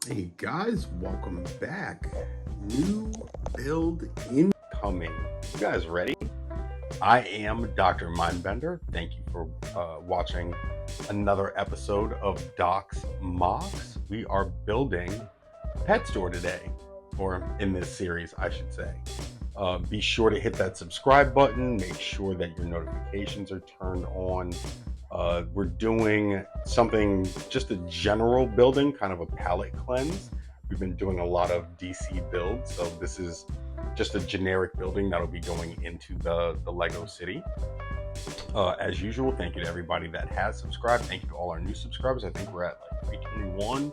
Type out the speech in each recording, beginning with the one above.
Hey guys, welcome back. New build incoming. You guys ready? I am Dr. Mindbender. Thank you for watching another episode of Doc's Mocs. We are building a pet store today, or in this series, I should say. Be sure to hit that subscribe button. Make sure that your notifications are turned on. We're doing something, just a general building, kind of a palette cleanse. We've been doing a lot of DC builds, so this is just a generic building that'll be going into the Lego city. As usual, thank you to everybody that has subscribed. Thank you to all our new subscribers. I think we're at like 321.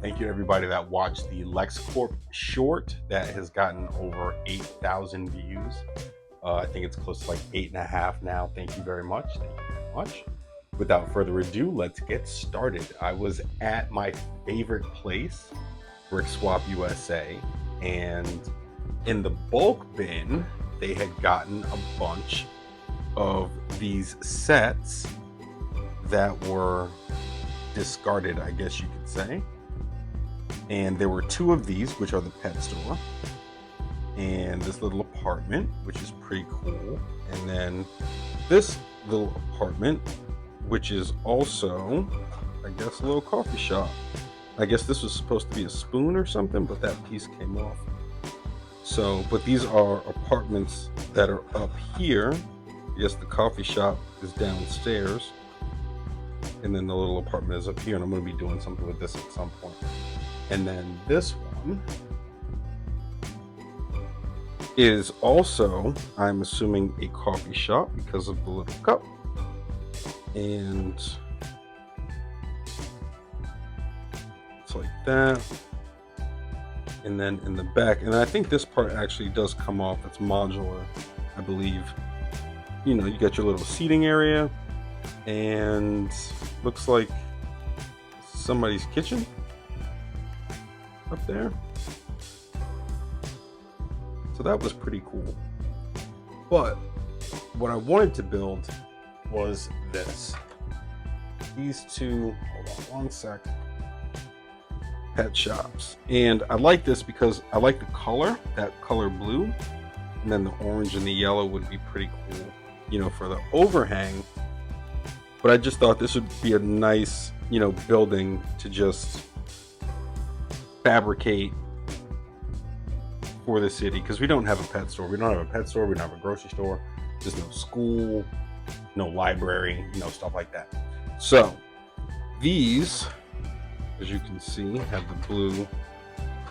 Thank you to everybody that watched the LexCorp short that has gotten over 8,000 views. I think it's close to like 8.5 now. Thank you very much. Thank you very much. Without further ado, let's get started. I was at my favorite place, Brick Swap USA, and in the bulk bin, they had gotten a bunch of these sets that were discarded, I guess you could say. And there were two of these, which are the pet store, and this little apartment, which is pretty cool. And then this little apartment, which is also, I guess, a little coffee shop. I guess this was supposed to be a spoon or something, but that piece came off. So, but these are apartments that are up here. I guess the coffee shop is downstairs, and then the little apartment is up here, and I'm going to be doing something with this at some point. And then this one is also, I'm assuming, a coffee shop because of the little cup. And it's like that. And then in the back, and I think this part actually does come off. It's modular, I believe. You know, you got your little seating area, and looks like somebody's kitchen up there. So that was pretty cool. But what I wanted to build was this. These two, hold on one sec, pet shops. And I like this because I like the color, that color blue, and then the orange and the yellow would be pretty cool, you know, for the overhang. But I just thought this would be a nice, you know, building to just fabricate for the city, because we don't have a pet store. We don't have a pet store, we don't have a grocery store, there's no school, no library, you know, stuff like that. So these, as you can see, have the blue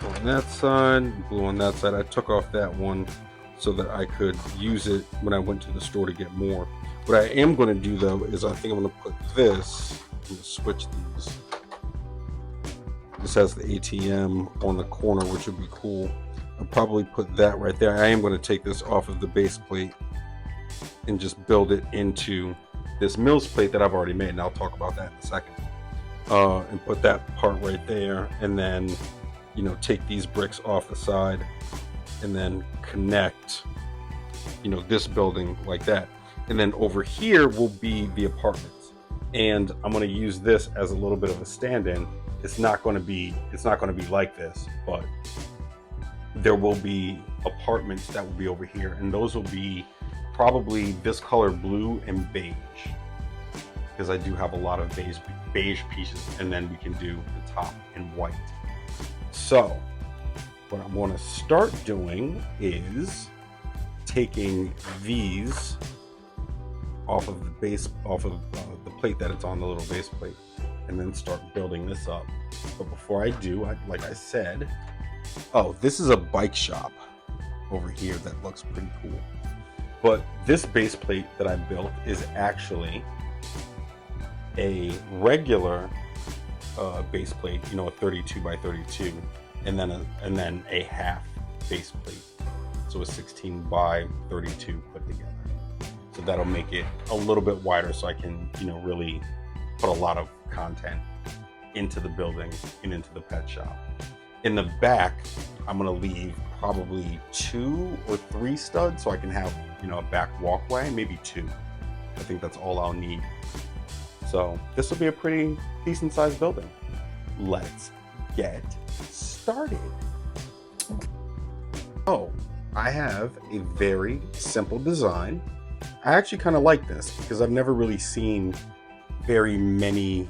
on that side, blue on that side. I took off that one so that I could use it when I went to the store to get more. What I am going to do though is I think I'm going to put this, I'm going to switch these. This has the ATM on the corner, which would be cool. I'll probably put that right there. I am going to take this off of the base plate and just build it into this Mills plate that I've already made, and I'll talk about that in a second. And put that part right there, and then, you know, take these bricks off the side and then connect, you know, this building like that. And then over here will be the apartments, and I'm going to use this as a little bit of a stand-in. It's not going to be like this, but there will be apartments that will be over here, and those will be probably this color blue and beige, because I do have a lot of beige pieces, and then we can do the top in white. So what I'm going to start doing is taking these off of the base, off of the plate that it's on, the little base plate, and then start building this up. But before I do, like I said, oh, this is a bike shop over here that looks pretty cool. But this base plate that I built is actually a regular base plate, you know, a 32 by 32, and then a half base plate, so a 16 by 32 put together. So that'll make it a little bit wider, so I can, you know, really put a lot of content into the building and into the pet shop. In the back, I'm gonna leave probably 2 or 3 studs, so I can have, you know, a back walkway, maybe 2. I think that's all I'll need. So this will be a pretty decent sized building. Let's get started. Oh, I have a very simple design. I actually kind of like this because I've never really seen very many,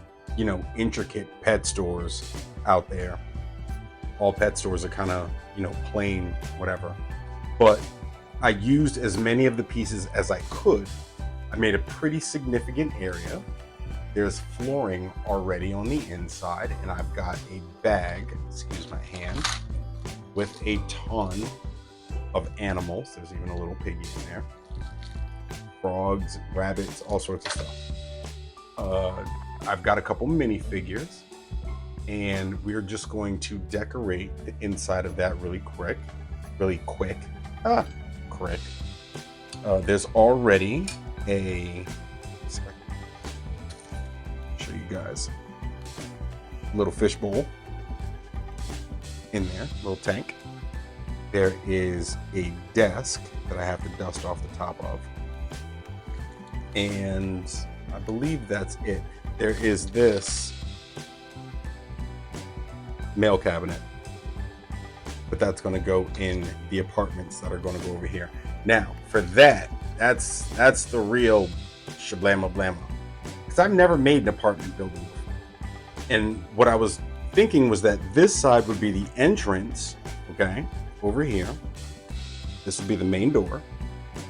intricate pet stores out there. All pet stores are kind of, plain, whatever. But I used as many of the pieces as I could. I made a pretty significant area. There's flooring already on the inside, and I've got a bag, excuse my hand, with a ton of animals. There's even a little piggy in there. Frogs, rabbits, all sorts of stuff. I've got a couple minifigures, and we're just going to decorate the inside of that really quick. There's already a, show you guys, little fish bowl in there, little tank. There is a desk that I have to dust off the top of, and I believe that's it. There is this mail cabinet, but that's going to go in the apartments that are going to go over here. Now, for that's the real shablama blama, because I've never made an apartment building before. And what I was thinking was that this side would be the entrance, okay, over here. This would be the main door,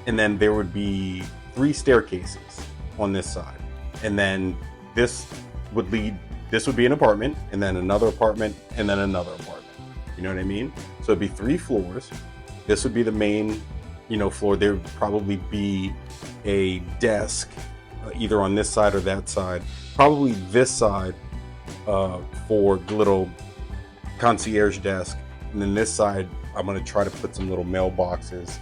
and then there would be 3 staircases on this side, and then this would be an apartment, and then another apartment, and then another apartment. You know what I mean? So it'd be 3 floors. This would be the main, floor. There would probably be a desk either on this side or that side. Probably this side for the little concierge desk, and then this side I'm going to try to put some little mailboxes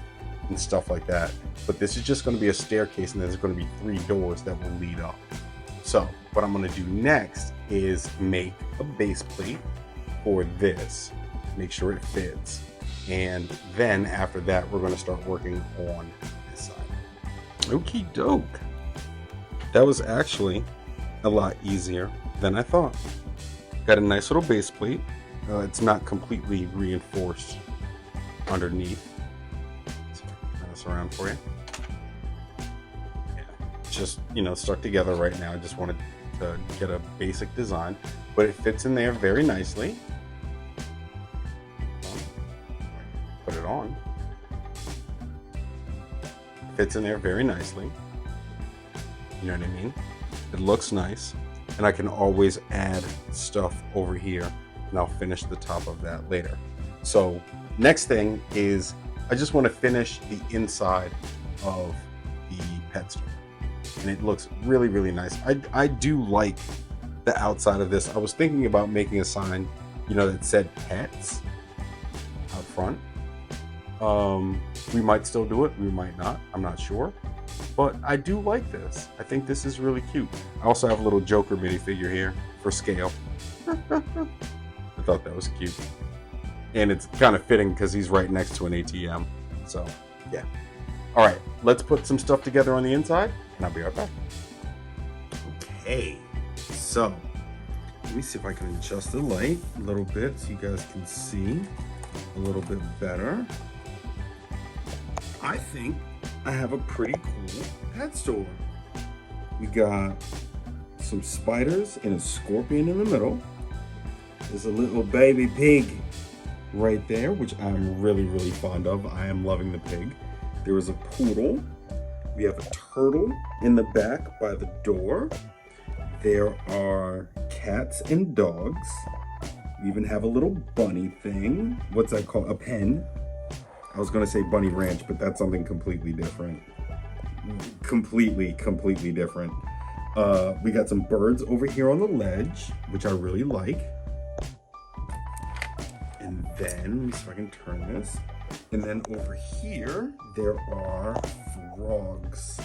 and stuff like that. But this is just going to be a staircase, and there's going to be 3 doors that will lead up. So what I'm going to do next is make a base plate for this, make sure it fits, and then after that we're going to start working on this side. Okie doke. That was actually a lot easier than I thought. Got a nice little base plate. It's not completely reinforced underneath. So turn this around for you. Yeah, just stuck together right now. I just wanted to get a basic design, but it fits in there very nicely. Put it on. Fits in there very nicely. You know what I mean? It looks nice, and I can always add stuff over here, and I'll finish the top of that later. So next thing is I just want to finish the inside of the pet store, and it looks really, really nice. I do like the outside of this. I was thinking about making a sign, that said pets out front. We might still do it, we might not, I'm not sure, but I do like this. I think this is really cute. I also have a little Joker minifigure here for scale. I thought that was cute, and it's kind of fitting because he's right next to an ATM. So yeah. All right, let's put some stuff together on the inside, and I'll be right back. Okay, so let me see if I can adjust the light a little bit so you guys can see a little bit better. I think I have a pretty cool pet store. We got some spiders and a scorpion in the middle. There's a little baby pig right there, which I'm really, really fond of. I am loving the pig. There is a poodle. We have a turtle in the back by the door. There are cats and dogs. We even have a little bunny thing. What's that called? A pen. I was gonna say bunny ranch, but that's something completely different. Completely different. We got some birds over here on the ledge, which I really like. And then, let me see if I can turn this. And then over here, there are frogs.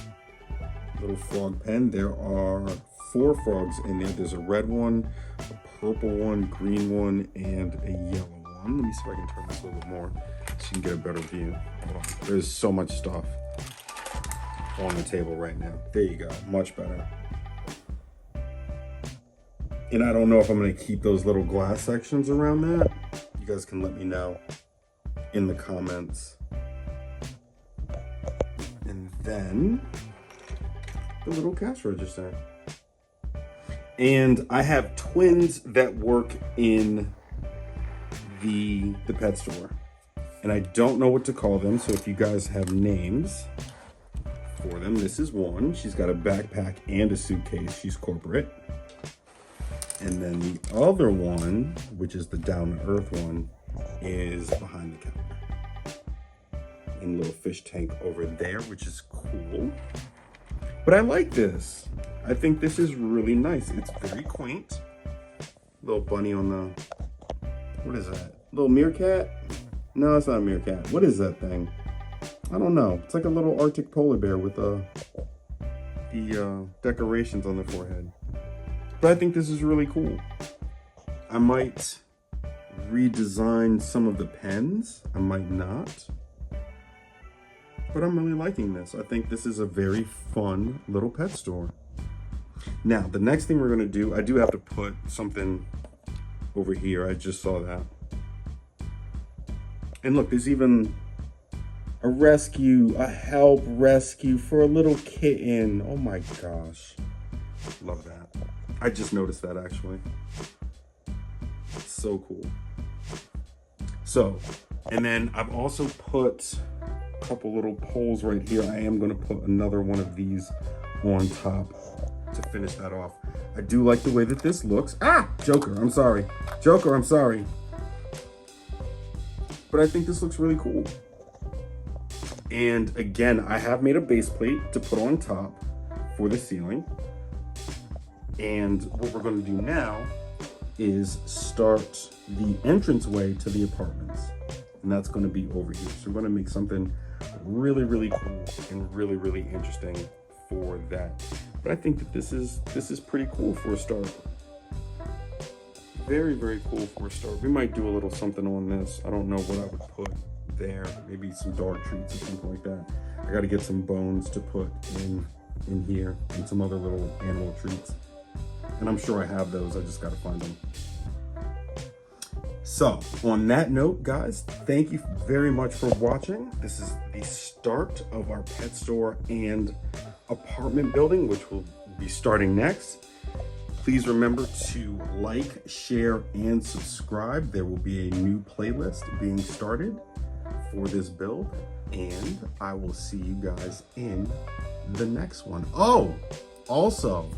Little frog pen. There are 4 frogs in there. There's a red one, a purple one, green one, and a yellow one. Let me see if I can turn this a little bit more so you can get a better view. Hold on. There's so much stuff on the table right now. There you go. Much better. And I don't know if I'm going to keep those little glass sections around that. You guys can let me know in the comments. And then the little cash register. And I have twins that work in the pet store. And I don't know what to call them, so if you guys have names for them, this is one. She's got a backpack and a suitcase. She's corporate. And then the other one, which is the down-to-earth one, is behind the counter. And a little fish tank over there, which is cool. But I like this. I think this is really nice. It's very quaint. Little bunny on the, what is that? Little meerkat? No, it's not a meerkat. What is that thing? I don't know. It's like a little Arctic polar bear with the decorations on the forehead. But I think this is really cool. I might redesign some of the pens. I might not. But I'm really liking this. I think this is a very fun little pet store. Now, the next thing we're gonna do, I do have to put something over here. I just saw that. And look, there's even a rescue, a help rescue for a little kitten. Oh my gosh. Love that. I just noticed that actually. So cool. So, and then I've also put a couple little poles right here. I am gonna put another one of these on top to finish that off. I do like the way that this looks. Ah, Joker, I'm sorry. Joker, I'm sorry. But I think this looks really cool. And again, I have made a base plate to put on top for the ceiling. And what we're going to do now is start the entranceway to the apartments. And that's going to be over here. So we're going to make something really, really cool and really, really interesting for that. But I think that this is pretty cool for a start. Very, very cool for a start. We might do a little something on this. I don't know what I would put there. Maybe some dog treats or something like that. I got to get some bones to put in here and some other little animal treats. And I'm sure I have those. I just got to find them. So on that note, guys, thank you very much for watching. This is the start of our pet store and apartment building, which will be starting next. Please remember to like, share, and subscribe. There will be a new playlist being started for this build, and I will see you guys in the next one. Oh, also,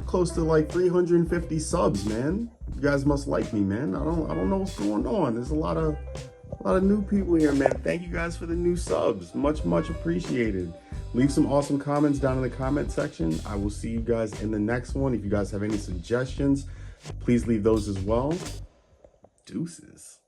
close to like 350 subs, man. You guys must like me, man. I don't know what's going on. There's a lot of new people here, man. Thank you guys for the new subs. Much, much appreciated. Leave some awesome comments down in the comment section. I will see you guys in the next one. If you guys have any suggestions, please leave those as well. Deuces.